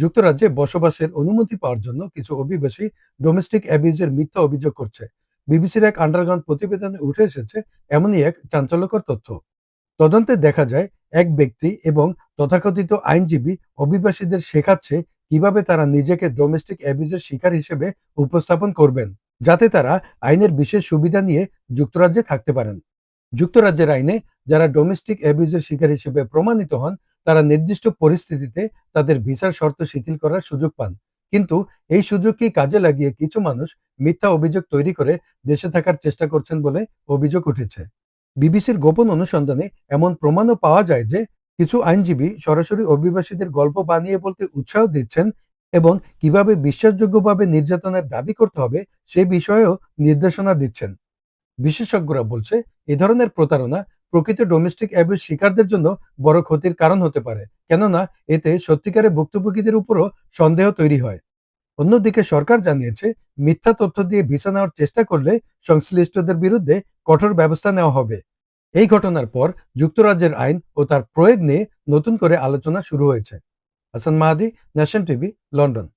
যুক্তরাজ্যে বসবাসের অনুমতি পাওয়ার জন্য কিছু অভিবাসী ডোমেস্টিক অ্যাবিউজের মিথ্যা অভিযোগ করছে। বিবিসির এক আন্ডারগ্রাউন্ড প্রতিবেদনে উঠে এসেছে এমনই এক চাঞ্চল্যকর তথ্য। তদন্তে দেখা যায় এক ব্যক্তি এবং তথাকথিত আইনজীবী অভিবাসীদের শেখাচ্ছে কিভাবে তারা নিজেকে ডোমেস্টিক অ্যাবিউজের শিকার হিসেবে উপস্থাপন করবেন, যাতে তারা আইনের বিশেষ সুবিধা নিয়ে যুক্তরাজ্যে থাকতে পারেন। যুক্তরাজ্যের আইনে যারা ডোমেস্টিক অ্যাবিউজের শিকার হিসেবে প্রমাণিত হন, তারা নির্দিষ্ট পরিস্থিতিতে তাদের ভিসার শর্ত শিথিল করার সুযোগ পান। কিন্তু এই সুযোগকে কাজে লাগিয়ে কিছু মানুষ মিথ্যা অভিযোগ তৈরি করে দেশে থাকার চেষ্টা করছেন বলে অভিযোগ উঠেছে। বিবিসির গোপন অনুসন্ধানে এমন প্রমাণও পাওয়া যায় যে কিছু আইনজীবী সরাসরি অভিবাসীদের গল্প বানিয়ে বলতে উৎসাহ দিচ্ছেন এবং কিভাবে বিশ্বাসযোগ্যভাবে নির্যাতনের দাবি করতে হবে সে বিষয়েও নির্দেশনা দিচ্ছেন। বিশেষজ্ঞরা বলছে এ ধরনের প্রতারণা প্রকৃত ডোমেস্টিক অ্যাবিউজ শিকারদের জন্য বড় ক্ষতির কারণ হতে পারে, কেননা এতে সত্যিকারের ভুক্তভোগীদের উপরও সন্দেহ তৈরি হয়। অন্যদিকে সরকার জানিয়েছে মিথ্যা তথ্য দিয়ে ভিসা নেওয়ার চেষ্টা করলে সংশ্লিষ্টদের বিরুদ্ধে কঠোর ব্যবস্থা নেওয়া হবে। এই ঘটনার পর যুক্তরাজ্যের আইন ও তার প্রয়োগ নিয়ে নতুন করে আলোচনা শুরু হয়েছে। হাসান মাহাদি, ন্যাশন টিভি, লন্ডন।